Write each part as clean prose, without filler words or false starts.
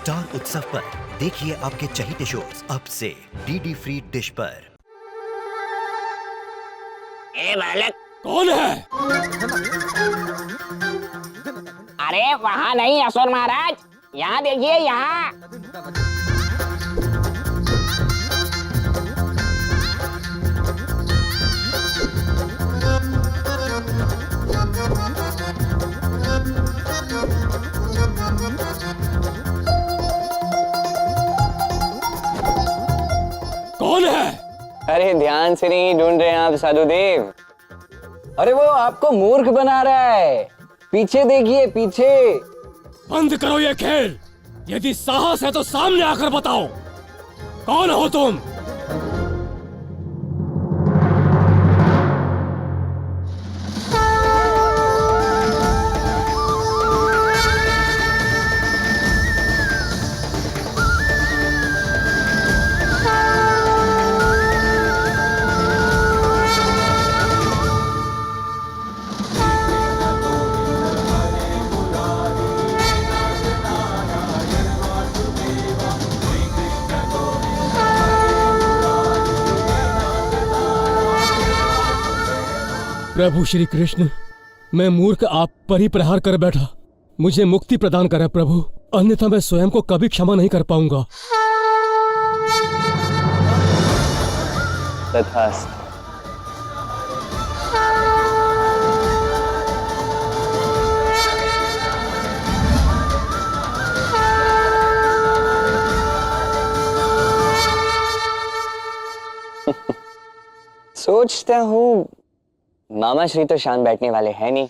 Star उत्सव पर देखिए आपके चहीते शोज अब से डीडी फ्री डिश पर। ए बालक, कौन है? अरे वहाँ नहीं असुर महाराज, यहाँ देखिए यहाँ। कौन है? अरे ध्यान से नहीं ढूंढ रहे हैं आप साधुदेव। अरे वो आपको मूर्ख बना रहा है। पीछे देखिए, पीछे। बंद करो ये खेल। यदि साहस है तो सामने आकर बताओ, कौन हो तुम? प्रभु श्री कृष्ण, मैं मूर्ख आप पर ही प्रहार कर बैठा। मुझे मुक्ति प्रदान करें प्रभु, अन्यथा मैं स्वयं को कभी क्षमा नहीं कर पाऊंगा। तथास्तु। सोचता हूँ मामा श्री तो शांत बैठने वाले हैं नहीं,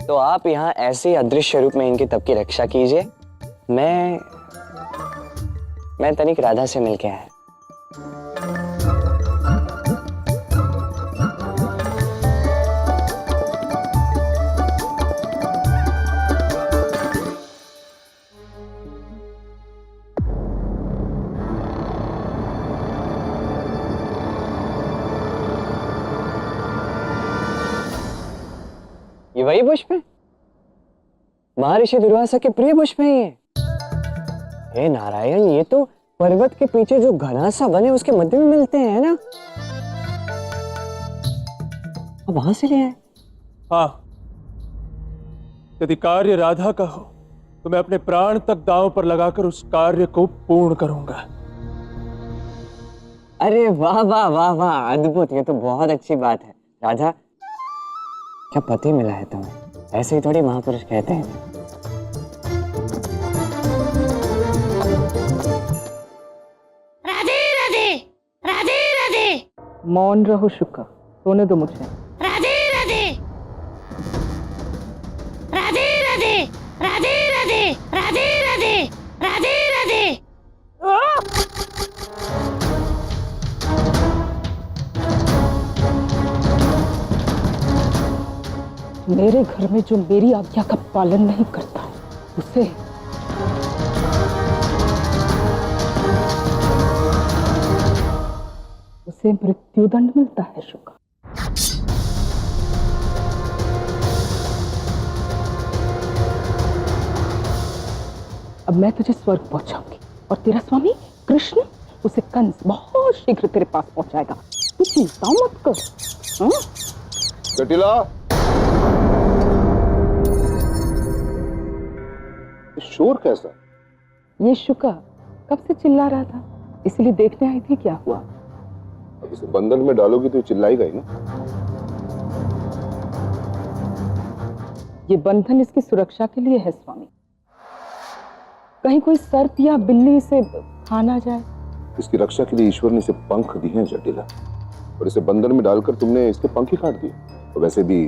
तो आप यहाँ ऐसे अदृश्य रूप में इनके तब की रक्षा कीजिए। मैं तनिक राधा से मिलके आया। ये वही पुष्प है, महर्षि दुर्वासा के प्रिय पुष्प है ये। हे नारायण, ये तो पर्वत के पीछे जो घना सा वन है उसके मध्य में मिलते हैं, है ना? अब वहां से ले आए। हाँ, यदि कार्य राधा का हो तो मैं अपने प्राण तक दांव पर लगाकर उस कार्य को पूर्ण करूंगा। अरे वाह वाह वाह वाह, अद्भुत। ये तो बहुत अच्छी बात है। राधा, क्या पति मिला है तुम्हें? ऐसे ही थोड़ी महापुरुष कहते हैं। राधे राधे, राधे राधे। मौन रहो शुका, सोने दो मुझे। राधे राधे, राधे राधे, राधे राधे, राधे राधे, राधे राधे। मेरे घर में जो मेरी आज्ञा का पालन नहीं करता उसे मृत्युदंड मिलता है शुका। अब मैं तुझे स्वर्ग पहुंचाऊंगी और तेरा स्वामी कृष्ण उसे कंस बहुत शीघ्र तेरे पास पहुंचाएगा। तू चिंता मत कर। जटिला, शोर कैसा? ये शुका कब से चिल्ला रहा था, इसीलिए देखने आई थी क्या हुआ। अब इसे बंधन में डालोगी तो चिल्लाएगा ही ना। ये बंधन इसकी सुरक्षा के लिए है स्वामी, कहीं कोई सर्प या बिल्ली इसे खा ना जाए। इसकी रक्षा के लिए ईश्वर ने इसे पंख दिए हैं जटिला, और इसे बंधन में डालकर तुमने इसके पंख ही काट दिए। तो वैसे भी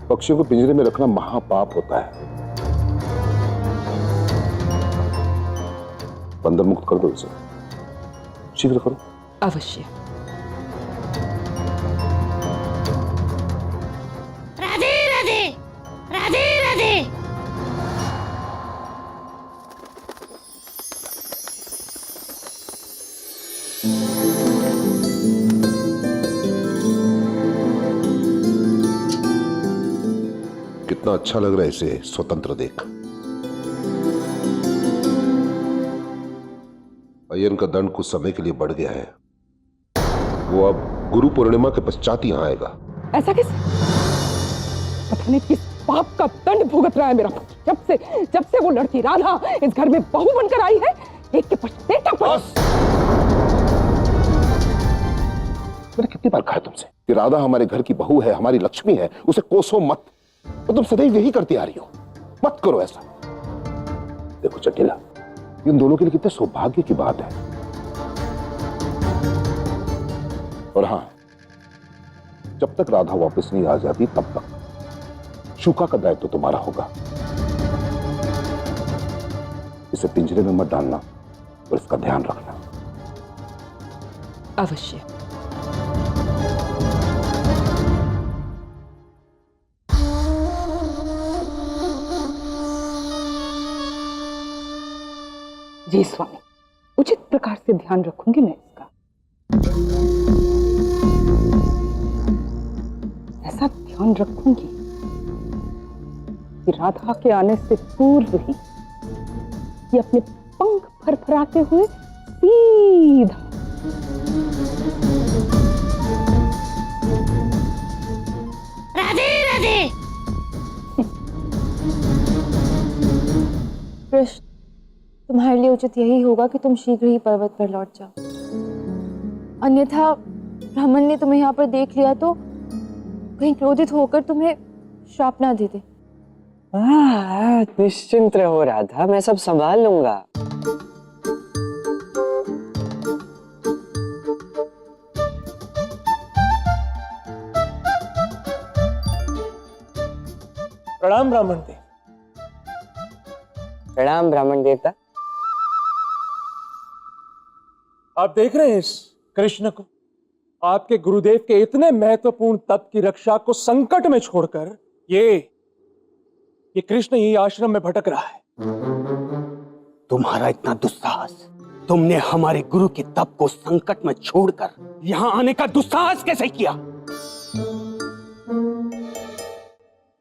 पक्षियों को पिंजरे में रखना महापाप होता है। बंधन मुक्त कर दो इसे, शीघ्र करो। अवश्य। राधे राधे, राधे राधे। कितना अच्छा लग रहा है इसे स्वतंत्र देख। अयन का दंड कुछ समय के लिए बढ़ गया है। वो अब गुरु पूर्णिमा के पश्चात यहाँ आएगा। ऐसा कैसे? पता नहीं किस पाप का दंड भुगत रहा है मेरा पुत्र। जब से वो लड़की राधा इस घर में बहू बनकर आई है, एक के पश्चात एक का बस। मैंने कितनी बार कहा तुमसे कि राधा हमारे घर की बहू है, हमारी लक्ष्मी है, उसे कोसो मत। तो तुम सदैव यही करती आ रही हो। मत करो ऐसा। देखो चटिला, इन दोनों के लिए कितने सौभाग्य की बात है। और हाँ, जब तक राधा वापस नहीं आ जाती तब तक शुका का दायित्व तुम्हारा होगा। इसे पिंजरे में मत डालना और इसका ध्यान रखना। अवश्य। जी स्वामी, उचित प्रकार से ध्यान रखूंगी मैं इसका। ऐसा ध्यान रखूंगी कि राधा के आने से पूर्व ही ये अपने पंख फरफराते हुए सीधा राधे राधे। कृष्ण, तुम्हारे लिए उचित यही होगा कि तुम शीघ्र ही पर्वत पर लौट जाओ, अन्यथा ब्राह्मण ने तुम्हें यहाँ पर देख लिया तो कहीं क्रोधित होकर तुम्हें श्राप ना दे दे। निश्चिंत रहो राधा, मैं सब संभाल लूंगा। प्रणाम ब्राह्मण देव। प्रणाम ब्राह्मण देवता। आप देख रहे हैं इस कृष्ण को? आपके गुरुदेव के इतने महत्वपूर्ण तप की रक्षा को संकट में छोड़कर ये कृष्ण ही आश्रम में भटक रहा है। तुम्हारा इतना दुस्साहस, तुमने हमारे गुरु के तप को संकट में छोड़कर यहाँ आने का दुस्साहस कैसे किया?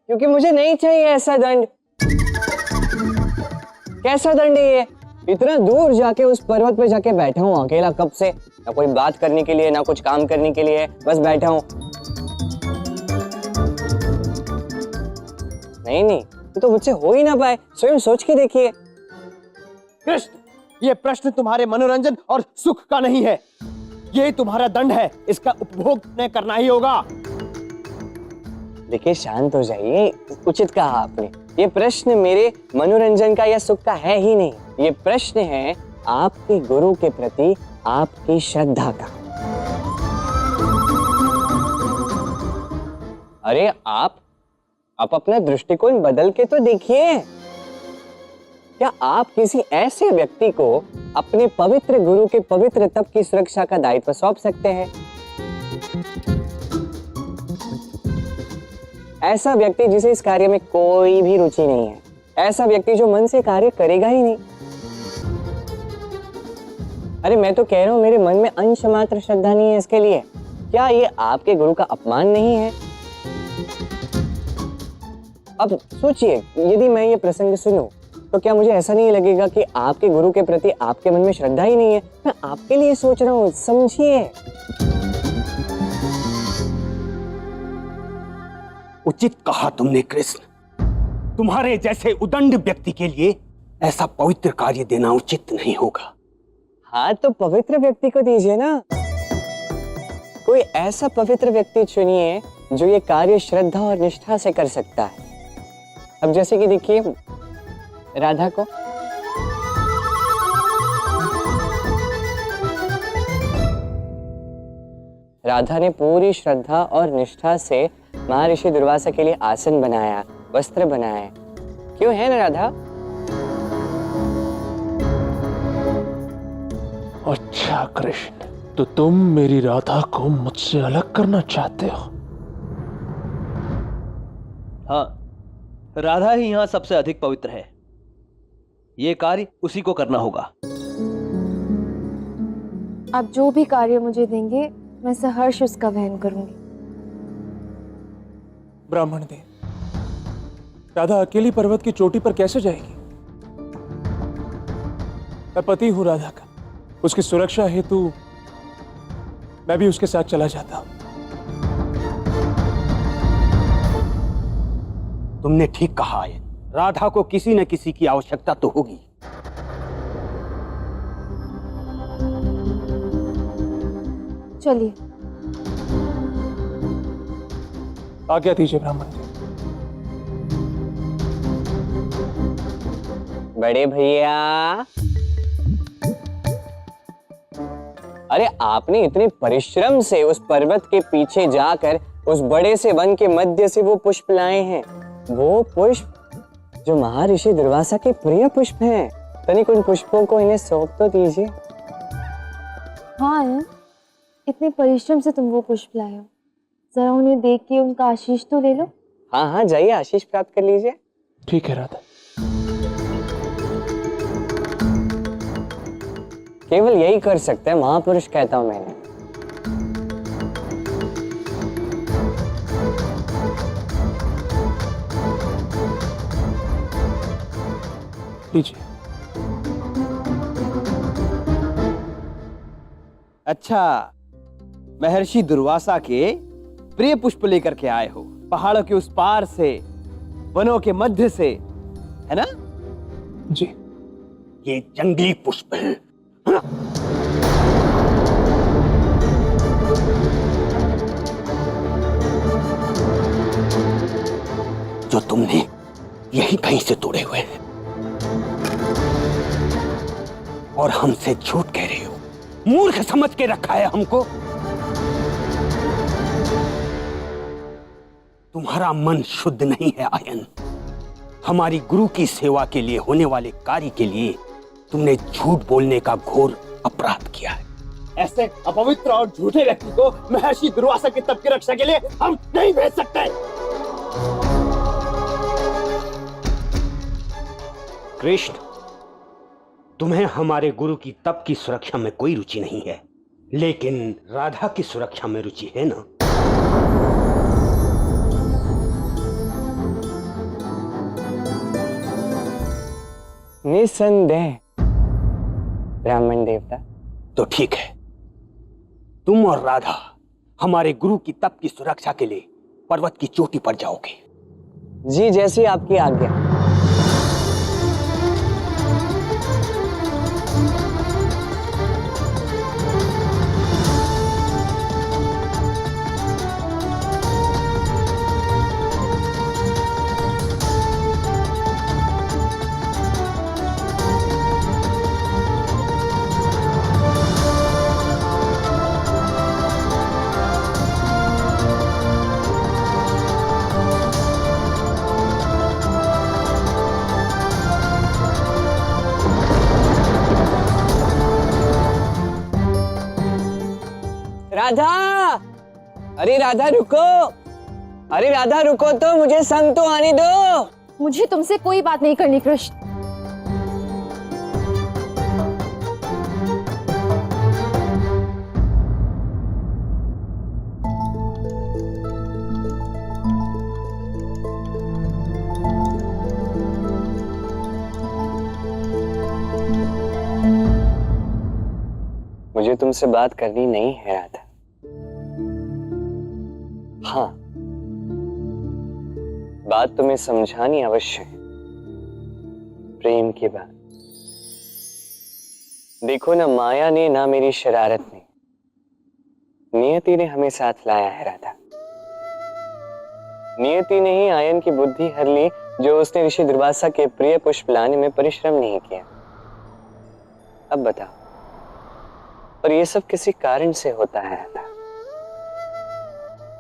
क्योंकि मुझे नहीं चाहिए ऐसा दंड। कैसा दंड है ये? इतना दूर जाके उस पर्वत पे जाके बैठा हूँ अकेला कब से, ना कोई बात करने के लिए ना कुछ काम करने के लिए, बस बैठा हूँ। नहीं, ये तो मुझसे हो ही ना पाए। स्वयं सोच के देखिए। कृष्ण, ये प्रश्न तुम्हारे मनोरंजन और सुख का नहीं है, ये तुम्हारा दंड है, इसका उपभोग तुम्हें करना ही होगा। देखिए शांत हो जाइए। उचित कहा आपने। ये प्रश्न मेरे मनोरंजन का या सुख का है ही नहीं। ये प्रश्न है आपके गुरु के प्रति आपकी श्रद्धा का। अरे आप अपना दृष्टिकोण बदल के तो देखिए। क्या आप किसी ऐसे व्यक्ति को अपने पवित्र गुरु के पवित्र तप की सुरक्षा का दायित्व सौंप सकते हैं? ऐसा व्यक्ति जिसे इस कार्य में कोई भी रुचि नहीं है, ऐसा व्यक्ति जो मन से कार्य करेगा ही नहीं। अरे मैं तो कह रहा हूं मेरे मन में अंश मात्र श्रद्धा नहीं है इसके लिए। क्या ये आपके गुरु का अपमान नहीं है? अब सोचिए, यदि मैं ये प्रसंग सुनूं तो क्या मुझे ऐसा नहीं लगेगा कि आपके गुरु के प्रति आपके मन में श्रद्धा ही नहीं है? मैं आपके लिए सोच रहा हूं, समझिए। उचित कहा तुमने कृष्ण, तुम्हारे जैसे उदंड व्यक्ति के लिए ऐसा पवित्र कार्य देना उचित नहीं होगा। हाँ तो पवित्र व्यक्ति को दीजिए ना। कोई ऐसा पवित्र व्यक्ति चुनिए जो ये कार्य श्रद्धा और निष्ठा से कर सकता है। अब जैसे कि देखिए राधा को। राधा ने पूरी श्रद्धा और निष्ठा से महर्षि दुर्वासा के लिए आसन बनाया, वस्त्र बनाए। क्यों है ना राधा? अच्छा कृष्ण, तो तुम मेरी राधा को मुझसे अलग करना चाहते हो? हाँ, राधा ही यहाँ सबसे अधिक पवित्र है। ये कार्य उसी को करना होगा। आप जो भी कार्य मुझे देंगे मैं सहर्ष उसका वहन करूंगी। ब्राह्मण देव, राधा अकेली पर्वत की चोटी पर कैसे जाएगी? मैं पति हूं राधा का, उसकी सुरक्षा हेतु मैं भी उसके साथ चला जाता। तुमने ठीक कहा आयन, राधा को किसी न किसी की आवश्यकता तो होगी। चलिए। आज्ञा दीजिए ब्राह्मण जी। बड़े भैया, अरे आपने इतने परिश्रम से उस पर्वत के पीछे जाकर उस बड़े से वन के मध्य से वो पुष्प लाए हैं। वो पुष्प जो महर्षि दुर्वासा के प्रिय पुष्प हैं। तनिक उन पुष्पों को इन्हें सौंप तो दीजिए। हाँ यार, इतने परिश्रम से तुम वो पुष्प लाए हो, जरा उन्हें देख के उनका आशीष तो ले लो। हाँ हाँ, जाइए आशीष प्राप्त कर लीजिए। ठीक है राधा। केवल यही कर सकते हैं महापुरुष, कहता हूं मैंने। लीजिए। अच्छा, महर्षि दुर्वासा के प्रिय पुष्प लेकर के आए हो, पहाड़ों के उस पार से, वनों के मध्य से, है ना? जी। ये जंगली पुष्प है। जो तुमने यही कहीं से तोड़े हुए हैं और हमसे झूठ कह रहे हो, मूर्ख समझ के रखा है हमको। तुम्हारा मन शुद्ध नहीं है आयन। हमारी गुरु की सेवा के लिए होने वाले कार्य के लिए तुमने झूठ बोलने का घोर अपराध किया है। ऐसे अपवित्र और झूठे व्यक्ति को महर्षि दुर्वासा के तप की रक्षा के लिए हम नहीं भेज सकते। कृष्ण, तुम्हें हमारे गुरु की तप की सुरक्षा में कोई रुचि नहीं है, लेकिन राधा की सुरक्षा में रुचि है ना? निसंदेह ब्राह्मण देवता। तो ठीक है, तुम और राधा हमारे गुरु की तप की सुरक्षा के लिए पर्वत की चोटी पर जाओगे। जी, जैसी आपकी आज्ञा। राधा, अरे राधा रुको, अरे राधा रुको तो, मुझे संग तो आने दो। मुझे तुमसे कोई बात नहीं करनी कृष्ण। मुझे तुमसे बात करनी नहीं है राधा। हाँ, बात तुम्हें समझानी अवश्य है, प्रेम की बात। देखो ना, माया ने ना मेरी शरारत ने, नियति ने हमें साथ लाया है राधा। नियति ने ही आयन की बुद्धि हर ली, जो उसने ऋषि दुर्वासा के प्रिय पुष्प लाने में परिश्रम नहीं किया। अब बताओ, और ये सब किसी कारण से होता है राधा।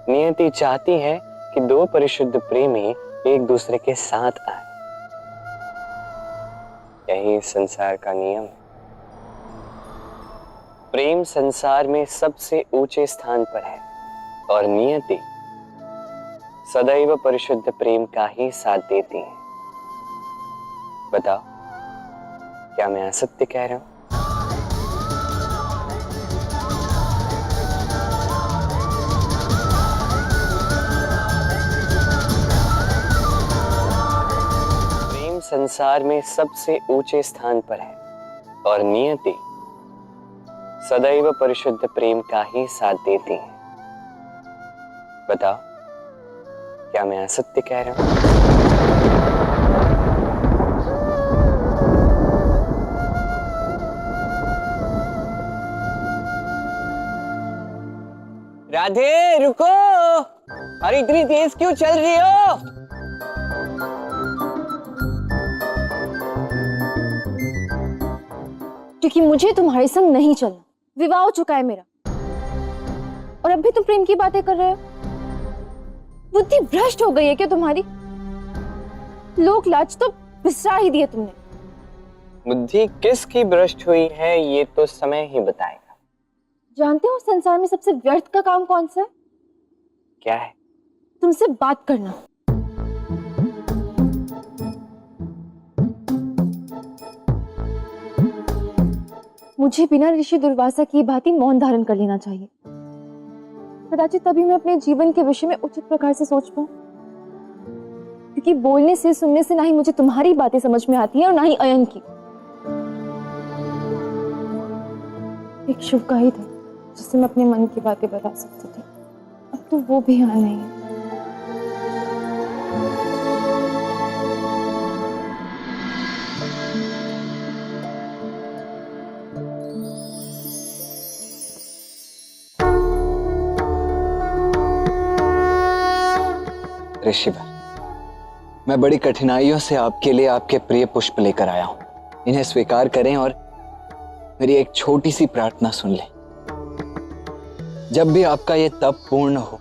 नियति चाहती है कि दो परिशुद्ध प्रेमी एक दूसरे के साथ आए। यही संसार का नियम है। प्रेम संसार में सबसे ऊंचे स्थान पर है और नियति सदैव परिशुद्ध प्रेम का ही साथ देती है। बताओ, क्या मैं असत्य कह रहा हूं? संसार में सबसे ऊंचे स्थान पर है और नियति सदैव परिशुद्ध प्रेम का ही साथ देती हैं। बताओ, क्या मैं असत्य कह रहा हूं? राधे रुको, अरे इतनी तेज क्यों चल रही हो? क्योंकि मुझे तुम्हारे संग नहीं चलना। विवाह हो चुका है मेरा, और अब भी तुम प्रेम की बातें कर रहे हो। बुद्धि भ्रष्ट हो गई है क्या तुम्हारी? लोक लाज तो बिसरा ही दिए तुमने। बुद्धि किसकी भ्रष्ट हुई है ये तो समय ही बताएगा। जानते हो संसार में सबसे व्यर्थ का काम कौन सा है? क्या है? तुमसे बात करना। मुझे बिना ऋषि दुर्वासा की भांति मौन धारण कर लेना चाहिए। कदाचित तभी मैं अपने जीवन के विषय में उचित प्रकार से सोच पाऊं। क्योंकि बोलने से सुनने से ना ही मुझे तुम्हारी बातें समझ में आती है और ना ही अयन की। एक शुभ गाइड है जिससे मैं अपने मन की बातें बता सकती थी, अब तो वो भी यहाँ नहीं है। ऋषिवर, मैं बड़ी कठिनाइयों से आपके लिए आपके प्रिय पुष्प लेकर आया हूं। इन्हें स्वीकार करें और मेरी एक छोटी सी प्रार्थना सुन लें। जब भी आपका ये तप पूर्ण हो,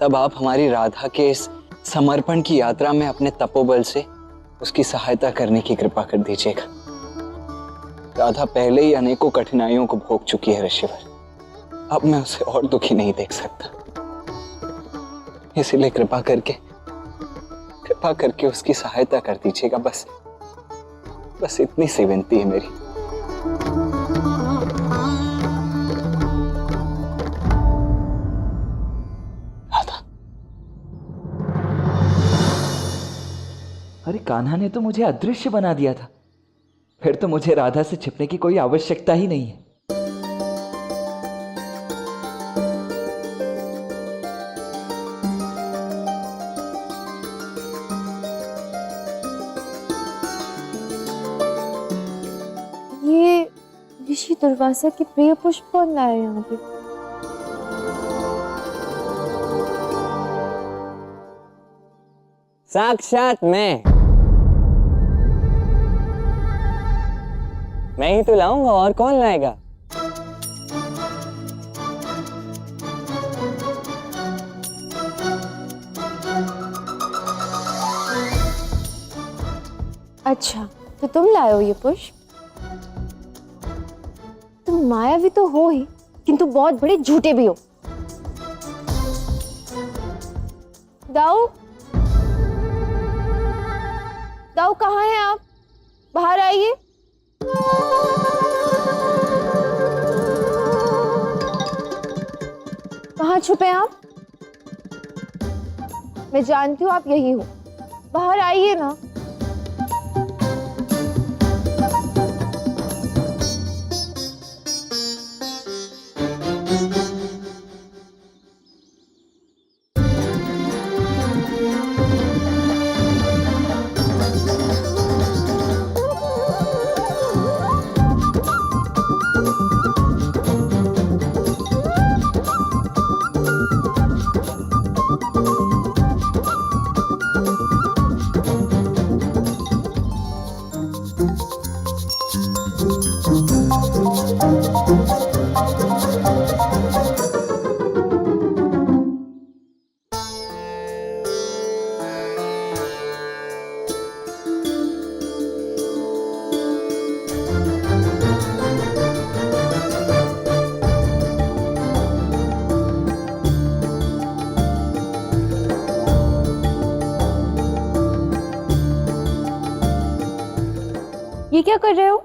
तब आप हमारी राधा के इस समर्पण की यात्रा में अपने तपोबल से उसकी सहायता करने की कृपा कर दीजिएगा। राधा पहले ही अनेकों कठिनाइयों को भोग चुकी है ऋषिवर, अब मैं उसे और दुखी नहीं देख सकता। इसीलिए कृपा करके उसकी सहायता कर दीजिएगा। बस इतनी सी विनती है मेरी। राधा। अरे कान्हा ने तो मुझे अदृश्य बना दिया था, फिर तो मुझे राधा से छिपने की कोई आवश्यकता ही नहीं है। ये ऋषि दुर्वासा के प्रिय पुष्प कौन लाया यहाँ पे? साक्षात मैं ही तो लाऊंगा, और कौन लाएगा? अच्छा, तो तुम लाए हो ये पुष्प? तुम मायावी तो हो ही, किंतु बहुत बड़े झूठे भी हो। दाऊ, दाऊ कहाँ हैं आप? बाहर आइए। कहाँ छुपे आप? मैं जानती हूँ आप यही हो, बाहर आइए ना। ये क्या कर रहे हो?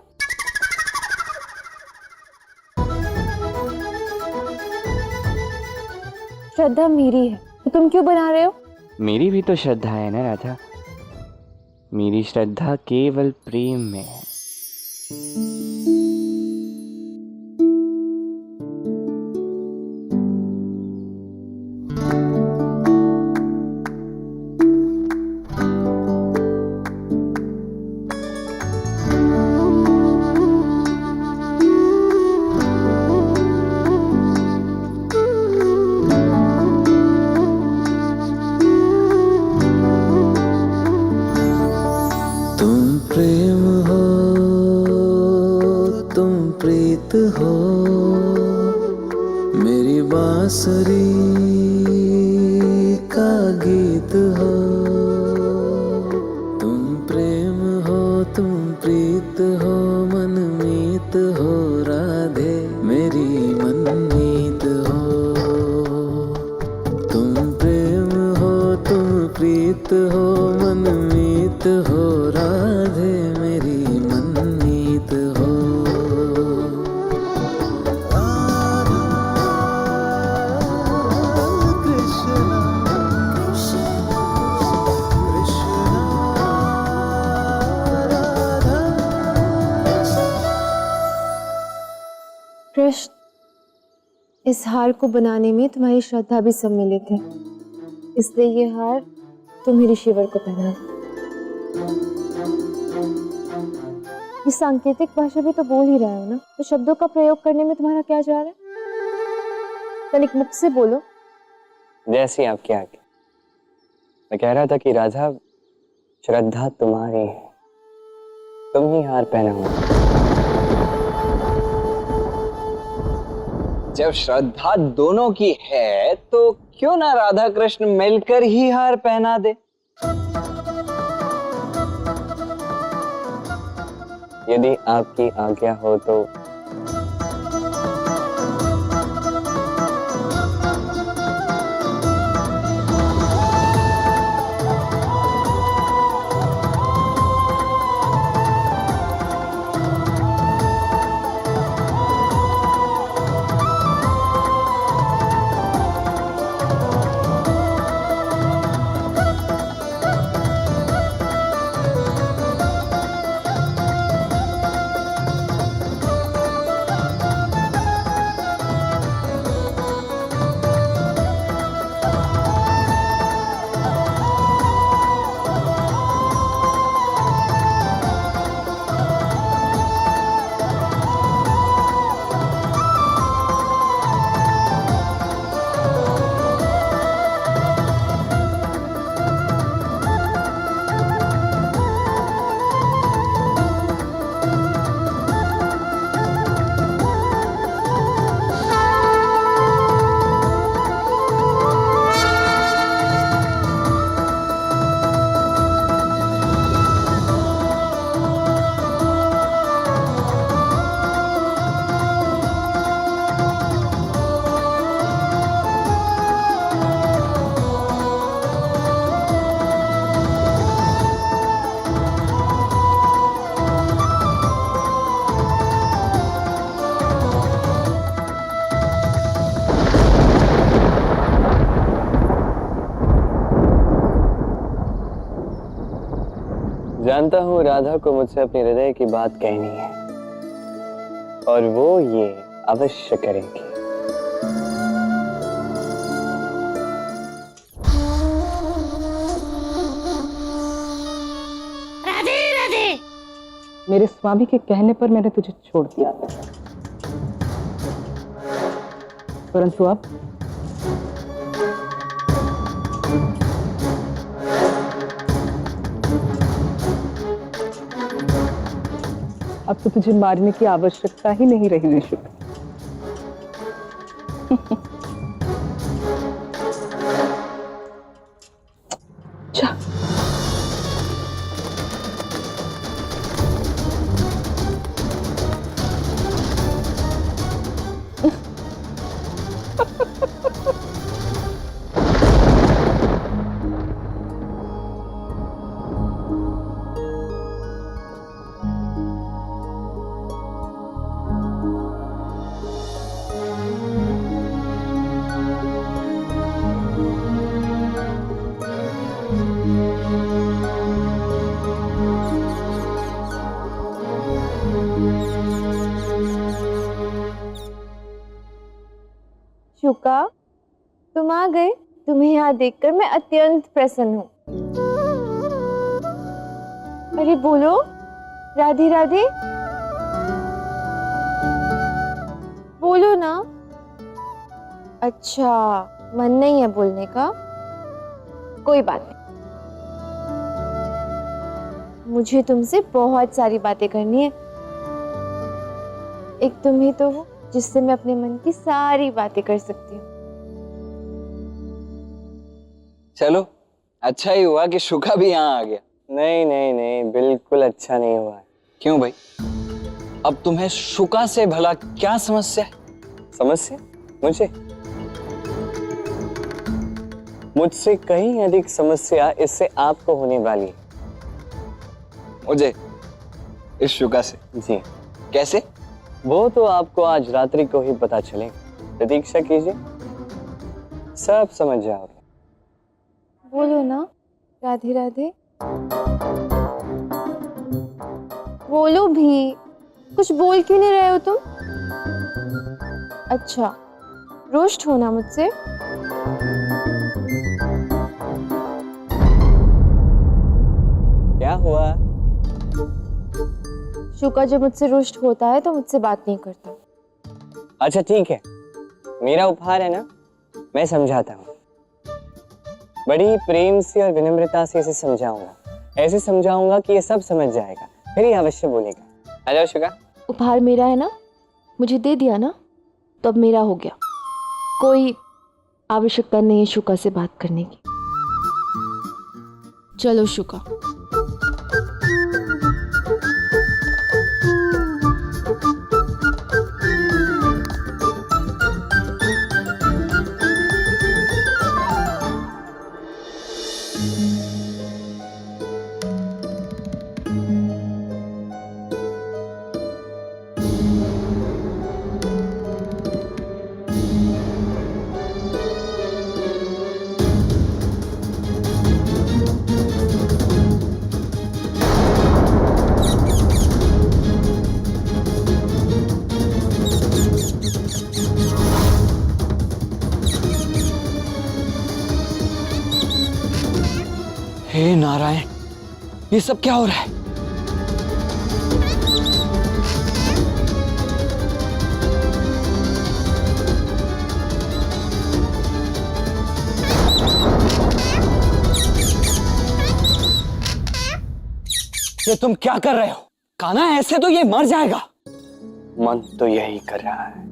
श्रद्धा मेरी है, तो तुम क्यों बना रहे हो? मेरी भी तो श्रद्धा है ना राधा। मेरी श्रद्धा केवल प्रेम में है। गीत हो, मेरी बांसुरी का गीत हो। तुम प्रेम हो, तुम प्रीत हो, मनमीत हो राधे मेरी मनमीत हो। तुम प्रेम हो, तुम प्रीत हो, मनमीत हो राधे मेरी मनमीत हो। कृष्ण, इस हार को बनाने में तुम्हारी श्रद्धा भी सम्मिलित है, इसलिए ये हार तुम ही ऋषिवर को पहना दो। ये सांकेतिक भाषा भी तो बोल ही रहा हो ना, तो शब्दों का प्रयोग करने में तुम्हारा क्या जा रहा है? तनिक मुख से बोलो। जैसी आपकी आज्ञा। मैं कह रहा था कि राधा, श्रद्धा तुम्हारी है, तुम ही हार पहनाओ। जब श्रद्धा दोनों की है तो क्यों ना राधा कृष्ण मिलकर ही हार पहना दे। यदि आपकी आज्ञा हो तो। जानता हूँ राधा को मुझसे अपने हृदय की बात कहनी है और वो ये अवश्य करेगी। राधे राधे। मेरे स्वामी के कहने पर मैंने तुझे छोड़ दिया, परंतु अब तो तुझे मारने की आवश्यकता ही नहीं रही निशुक। जा। शुका, तुम आ गए। तुम्हें यहाँ देखकर मैं अत्यंत प्रसन्न हूँ। अरे बोलो, राधे राधे बोलो ना। अच्छा, मन नहीं है बोलने का, कोई बात नहीं। मुझे तुमसे बहुत सारी बातें करनी है, एक तुम ही तो हो जिससे मैं अपने मन की सारी बातें कर सकती हूँ। चलो अच्छा ही हुआ कि शुका भी यहाँ आ गया। नहीं नहीं नहीं, बिल्कुल अच्छा नहीं हुआ। क्यों भाई? अब तुम्हें शुका से भला क्या समस्या है? समस्या मुझे? मुझसे कहीं अधिक समस्या इससे आपको होने वाली है। मुझे इस शुका से? जी। कैसे? वो तो आपको आज रात्रि को ही पता चलेगा। प्रतीक्षा कीजिए, सब समझ जाओगे। बोलो ना राधे राधे। बोलो भी, कुछ बोल क्यों नहीं रहे हो तुम? अच्छा, रोस्ट हो ना मुझसे? क्या हुआ? शुका जब मुझसे रोस्ट होता है तो मुझसे बात नहीं करता। अच्छा ठीक है, मेरा उपहार है ना, मैं समझाता हूँ। बड़ी प्रेम से और विनम्रता से इसे समझाऊंगा, ऐसे समझाऊंगा कि ये सब समझ जाएगा, फिर ये अवश्य बोलेगा। हेलो शुका। उपहार मेरा है ना, मुझे दे दिया ना, तो अब मेरा हो गया। कोई आवश्यकता नहीं है शुका से बात करने की। चलो शुका। हे नारायण, ये सब क्या हो रहा है? ये तुम क्या कर रहे हो? कान्हा, ऐसे तो ये मर जाएगा। मन तो यही कर रहा है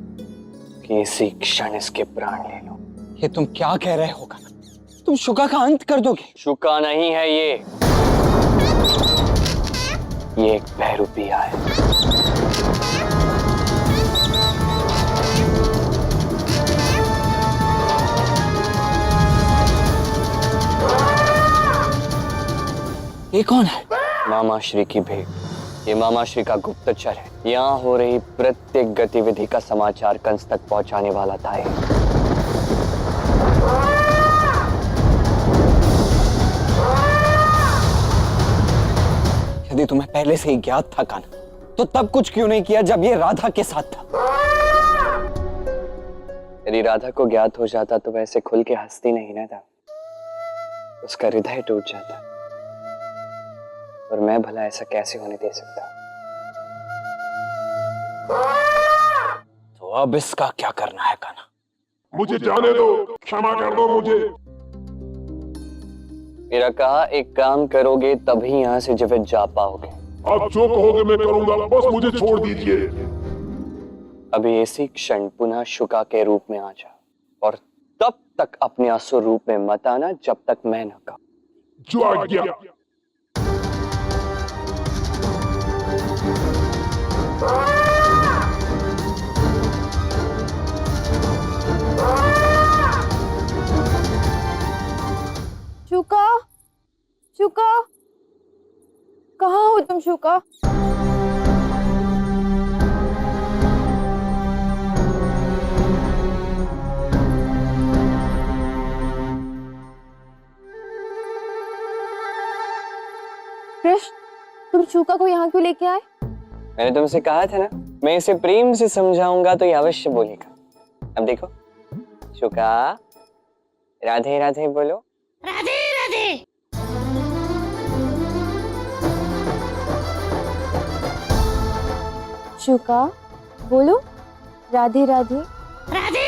कि इसी क्षण इसके प्राण ले लो। ये तुम क्या कह रहे हो कान्हा? तुम शुका का अंत कर दोगे? शुका नहीं है ये एक बहरूपिया है। ये कौन है? मामाश्री की भेंट। ये मामाश्री का गुप्तचर है। यहाँ हो रही प्रत्येक गतिविधि का समाचार कंस तक पहुंचाने वाला था ये। यदि तुम्हें पहले से ही ज्ञात था कान्हा, तो तब कुछ क्यों नहीं किया जब ये राधा के साथ था? यदि राधा को ज्ञात हो जाता तो वैसे खुल के हंसती नहीं ना था, उसका हृदय टूट जाता। और मैं भला ऐसा कैसे होने दे सकता? तो अब इसका क्या करना है कान्हा? मुझे जाने दो, क्षमा कर दो मुझे। मेरा कहा एक काम करोगे तभी यहाँ से जीवित जा पाओगे। आप जो कहोगे मैं करूंगा, बस मुझे छोड़ दीजिए। अभी इसी क्षण पुनः शुका के रूप में आ जाओ और तब तक अपने असुर रूप में मत आना जब तक मैं न कहूं। जो आज्ञा। शुका, शुका, कहाँ हो तुम शुका? कृष्ण, तुम शुका को यहाँ क्यों लेके आए? मैंने तुमसे कहा था ना, मैं इसे प्रेम से समझाऊंगा तो ये अवश्य बोलेगा। अब देखो, शुका, राधे राधे बोलो। राधे राधे। शुका, बोलो राधे राधे। राधे